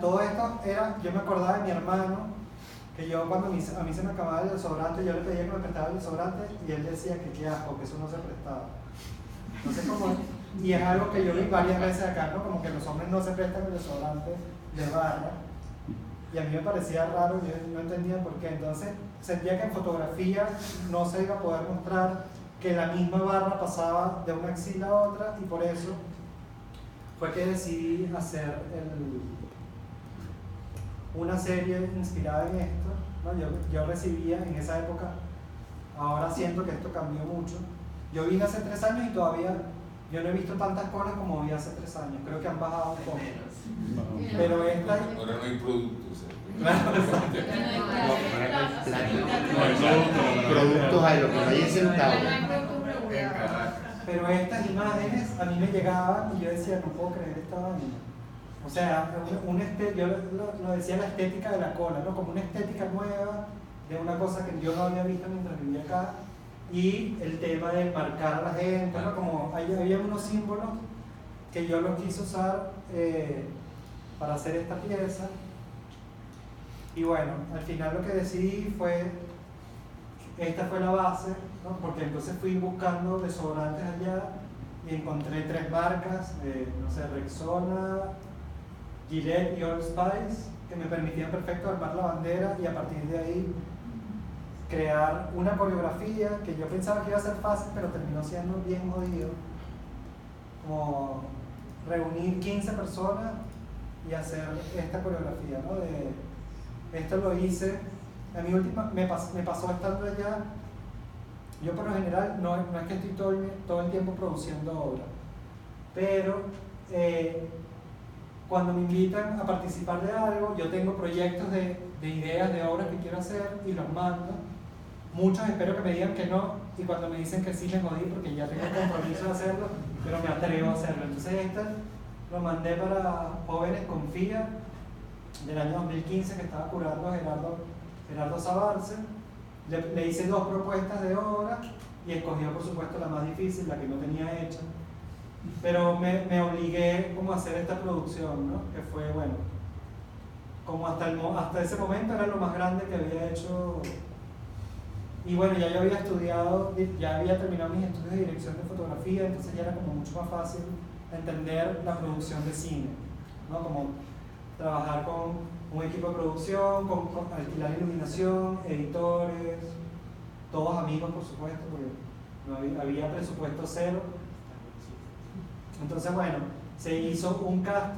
Todo esto era, yo me acordaba de mi hermano, que yo cuando a mí se me acababa el desodorante, yo le pedía que me prestara el desodorante y él decía que qué asco, que eso no se prestaba. Entonces y es algo que yo vi varias veces acá, ¿no? Como que los hombres no se prestan el desodorante de barra, y a mí me parecía raro, yo no entendía por qué. Entonces sentía que en fotografía no se iba a poder mostrar que la misma barra pasaba de una axila a otra, y por eso fue que decidí hacer una serie inspirada en esto, ¿no? Yo recibía en esa época, ahora siento que esto cambió mucho. Yo vine hace 3 años y todavía yo no he visto tantas colas como vi hace 3 años, creo que han bajado un poco. Pero esta... Ahora no hay productos. Productos hay, lo que no hay es centavos. Pero estas imágenes a mí me llegaban y yo decía, no puedo creer esta vaina. O sea, yo lo decía, la estética de la cola, ¿no? Como una estética nueva de una cosa que yo no había visto mientras vivía acá. Y el tema de marcar a la gente, ¿no? Como había unos símbolos que yo los quise usar para hacer esta pieza. Y bueno, al final lo que decidí fue, esta fue la base, ¿no? Porque entonces fui buscando desodorantes allá y encontré 3 marcas, no sé, Rexona, Gillette y Old Spice, que me permitían perfecto armar la bandera y a partir de ahí crear una coreografía que yo pensaba que iba a ser fácil, pero terminó siendo bien jodido. Como reunir 15 personas y hacer esta coreografía, ¿no? Esto lo hice, a mí me pasó estando allá. Yo por lo general no es que estoy todo el tiempo produciendo obra, pero cuando me invitan a participar de algo, yo tengo proyectos de ideas de obras que quiero hacer y los mando. Muchos espero que me digan que no, y cuando me dicen que sí me jodí porque ya tengo el compromiso de hacerlo, pero me atrevo a hacerlo. Entonces lo mandé para Jóvenes Confía del año 2015 que estaba curando Gerardo Sabarce. Le hice 2 propuestas de obra y escogió por supuesto la más difícil, la que no tenía hecha. Pero me obligué como a hacer esta producción, ¿no? Que fue, bueno, como hasta ese momento era lo más grande que había hecho. Y bueno, ya yo había estudiado, ya había terminado mis estudios de dirección de fotografía, entonces ya era como mucho más fácil entender la producción de cine, ¿no? Como trabajar con un equipo de producción, con alquilar iluminación, editores, todos amigos por supuesto, porque no había presupuesto cero. Entonces bueno, se hizo una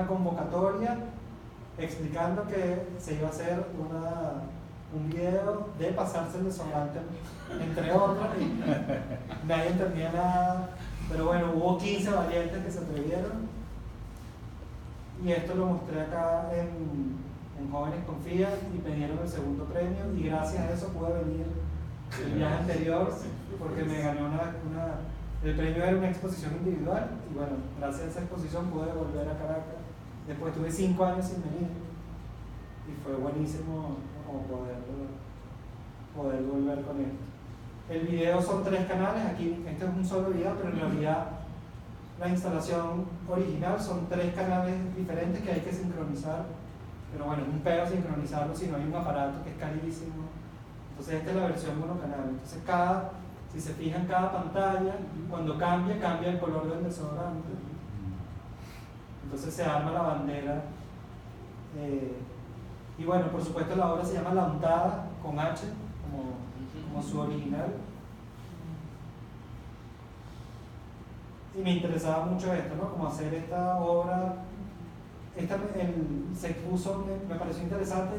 convocatoria explicando que se iba a hacer un video de pasarse el desodorante, entre otros, y nadie entendía nada, pero bueno, hubo 15 valientes que se atrevieron y esto lo mostré acá en Jóvenes Confía y me dieron el 2.º premio y gracias a eso pude venir el viaje anterior porque me gané el premio era una exposición individual y bueno, gracias a esa exposición pude volver a Caracas. Después tuve 5 años sin venir y fue buenísimo como poder volver con esto. El video son 3 canales, aquí este es un solo video, pero en realidad la instalación original son 3 canales diferentes que hay que sincronizar, pero bueno, es un pedo sincronizarlo si no hay un aparato que es carísimo. Entonces esta es la versión monocanal. Entonces si se fijan, cada pantalla, cuando cambia el color del desodorante. Entonces se arma la bandera. Y bueno, por supuesto la obra se llama La Untada, con H, como su original. Y me interesaba mucho esto, ¿no? Como hacer esta obra. Se expuso, me pareció interesante,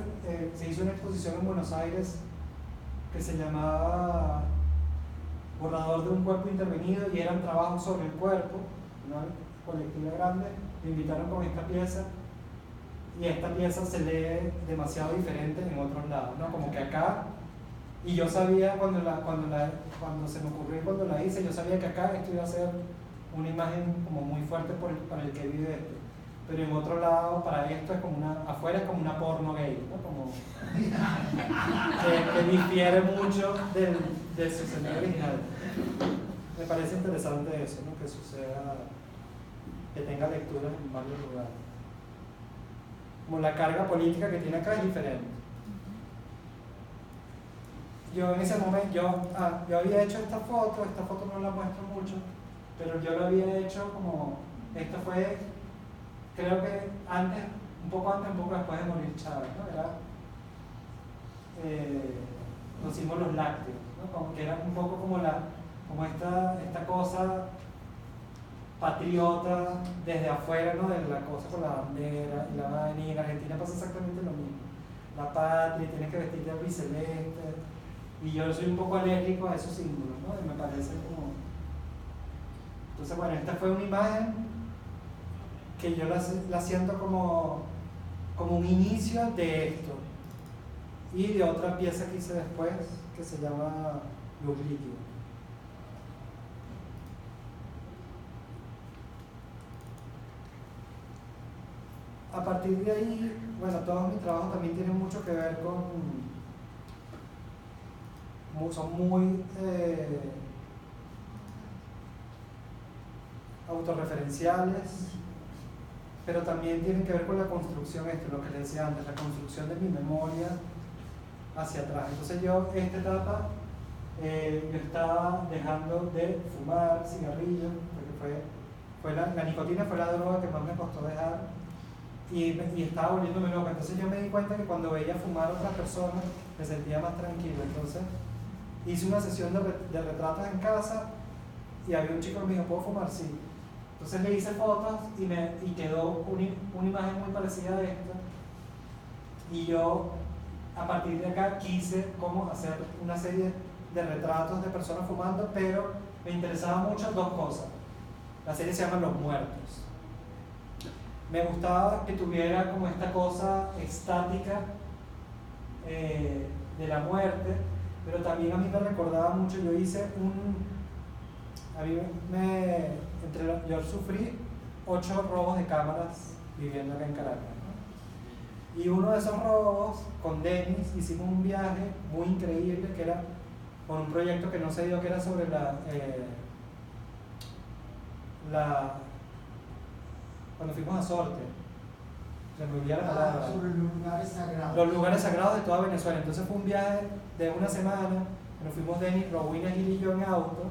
se hizo una exposición en Buenos Aires que se llamaba Borrador de un cuerpo intervenido y eran trabajos sobre el cuerpo, una colectiva grande. Me invitaron con esta pieza y esta pieza se lee demasiado diferente en otros lados, ¿no? Como que acá, y yo sabía cuando se me ocurrió y cuando la hice, yo sabía que acá esto iba a ser una imagen como muy fuerte para el que vive esto, pero en otro lado para esto es como afuera es como una porno gay, ¿no? Como que difiere mucho del sucedido original. Me parece interesante eso, ¿no? Que suceda, que tenga lecturas en varios lugares. Como la carga política que tiene acá es diferente. Yo en ese momento, yo había hecho esta foto no la muestro mucho, pero yo lo había hecho como, esto fue, creo que un poco después de morir Chávez, ¿no? Era los símbolos lácteos, ¿no? Como que era un poco como esta cosa patriota desde afuera, ¿no? De la cosa con la bandera y la vaina, y en Argentina pasa exactamente lo mismo. La patria, tienes que vestirte albiceleste, y yo soy un poco alérgico a esos símbolos, ¿no? Y me parece como... Entonces, bueno, esta fue una imagen que yo la siento como un inicio de esto, y de otra pieza que hice después que se llama Luz Líquida. A partir de ahí, bueno, todos mis trabajos también tienen mucho que ver son muy autorreferenciales, pero también tienen que ver con la construcción, lo que les decía antes, la construcción de mi memoria hacia atrás. Entonces yo, esta etapa, yo estaba dejando de fumar cigarrillos, porque la nicotina fue la droga que más me costó dejar, y estaba volviéndome loca. Entonces yo me di cuenta que cuando veía fumar a otras personas me sentía más tranquilo. Entonces hice una sesión de retratos en casa, y había un chico que me dijo, ¿puedo fumar? Sí. Entonces le hice fotos y quedó una imagen muy parecida a esta, y yo a partir de acá quise como hacer una serie de retratos de personas fumando, pero me interesaban mucho dos cosas. La serie se llama Los Muertos. Me gustaba que tuviera como esta cosa extática de la muerte, pero también a mí me recordaba mucho, yo sufrí 8 robos de cámaras viviendo acá en Caracas, ¿no? Y uno de esos robos, con Denis, hicimos un viaje muy increíble que era por un proyecto que no se dio, que era sobre cuando fuimos a Sorte, se me olvidó la palabra. Sobre los lugares sagrados. Los lugares sagrados de toda Venezuela. Entonces fue un viaje de una semana, nos fuimos Denis, Rowena, Gil y yo en auto,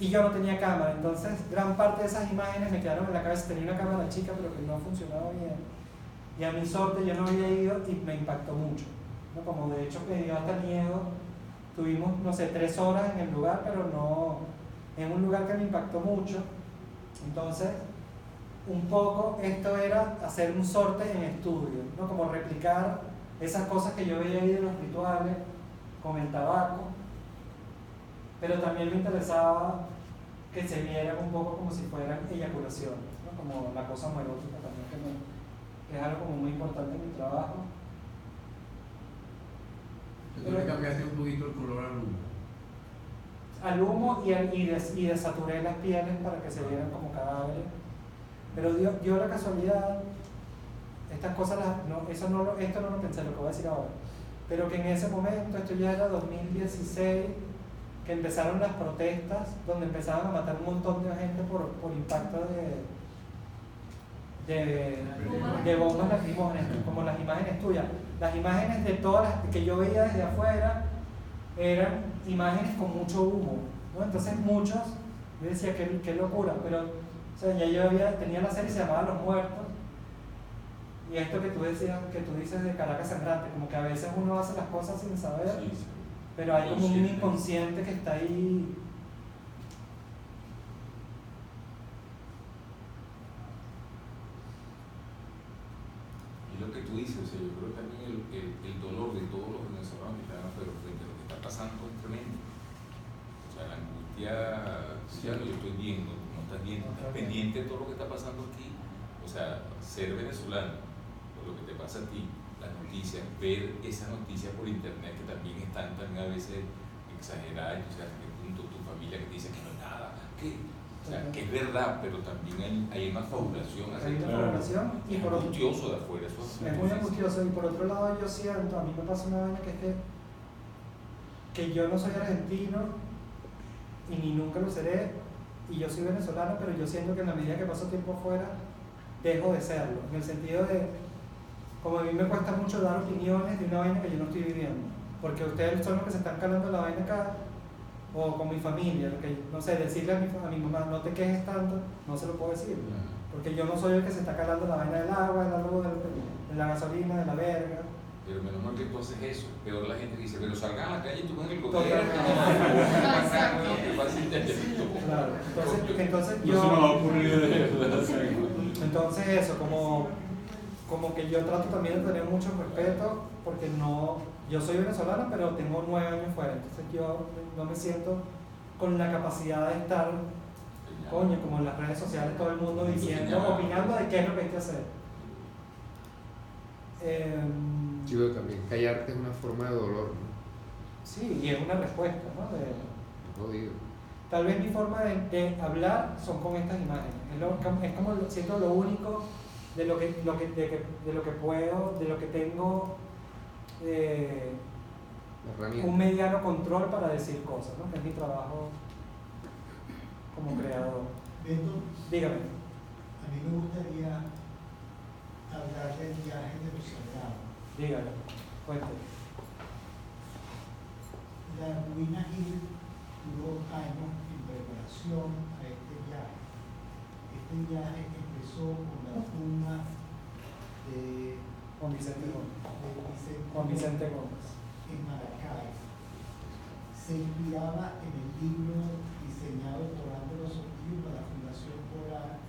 y yo no tenía cámara. Entonces gran parte de esas imágenes me quedaron en la cabeza. Tenía una cámara chica pero que no funcionaba bien, y a mi Sorte yo no había ido y me impactó mucho, ¿no? Como de hecho me dio hasta miedo. Tuvimos, no sé, 3 horas en el lugar, pero no en un lugar que me impactó mucho. Entonces un poco esto era hacer un Sorte en estudio, ¿no? Como replicar esas cosas que yo veía ahí de los rituales con el tabaco, pero también me interesaba que se vieran un poco como si fueran eyaculaciones, ¿no? Como la cosa homoerótica también, que es algo como muy importante en mi trabajo. Tú le cambiaste un poquito el color Al al humo. humo y desaturé las pieles para que se vieran como cadáveres. Pero dio la casualidad, estas cosas, esto no lo pensé, lo que voy a decir ahora, pero que en ese momento, esto ya era 2016, que empezaron las protestas, donde empezaban a matar un montón de gente por impacto de bombas lacrimógenas, como las imágenes tuyas. Las imágenes de todas las que yo veía desde afuera eran imágenes con mucho humo, ¿no? Entonces muchos, yo decía, qué locura, pero o sea, ya yo tenía la serie, se llamaba Los Muertos, y esto que tú dices de Caracas Sangrante, como que a veces uno hace las cosas sin saber, Sí, sí. pero hay como un inconsciente que está ahí. Y lo que tú dices, o sea, yo creo que también el dolor de todos los venezolanos que están afuera frente a lo que está pasando es tremendo. O sea, la angustia, ya lo yo estoy viendo, no estás viendo, estás pendiente de todo lo que está pasando aquí. O sea, ser venezolano, por lo que te pasa a ti, las noticias, ver esas noticias por internet que también están a veces exageradas, o sea, hasta qué punto tu familia que te dice que no es nada, o sea, que es verdad, pero también hay una fabulación. Hay una fabulación, y es por otro, angustioso de afuera. Eso es muy angustioso, y por otro lado yo siento, a mí me pasa una vaina que yo no soy argentino y ni nunca lo seré, y yo soy venezolano, pero yo siento que en la medida que paso tiempo afuera dejo de serlo, en el sentido de, como a mí me cuesta mucho dar opiniones de una vaina que yo no estoy viviendo, porque ustedes son los que se están calando la vaina acá, o con mi familia, que, no sé, decirle a mi mamá, no te quejes tanto, no se lo puedo decir, porque yo no soy el que se está calando la vaina del agua, de la luz, de la gasolina, de la verga. Pero menos mal que tú haces eso. Peor la gente que dice, pero salgan a la calle y tú con el Totalmente. gobierno. Claro, Claro, entonces No se nos ha yo, ocurrido eso. entonces eso, como que yo trato también de tener mucho respeto, porque no, yo soy venezolano, pero tengo 9 años fuera, entonces yo no me siento con la capacidad de estar, coño, como en las redes sociales, todo el mundo diciendo, opinando de qué es lo que hay que hacer. Sí, pero también callarte es una forma de dolor, ¿no? Sí, y es una respuesta, ¿no? Es jodido. Tal vez mi forma de hablar son con estas imágenes. Es como siento lo único de lo que puedo, de lo que tengo La herramienta. un mediano control para decir cosas, ¿no? Que es mi trabajo como creador. Beto, Dígame. a mí me gustaría hablar del viaje de los sagrados. Dígalo. Cuénteme. La ruina Gil duró años en preparación a este viaje. Este viaje empezó con la tumba de Juan Vicente Gómez. Juan Gómez Vicente Gómez. en Maracay. Se inspiraba en el libro diseñado por Álvaro Sotillo para la Fundación Polar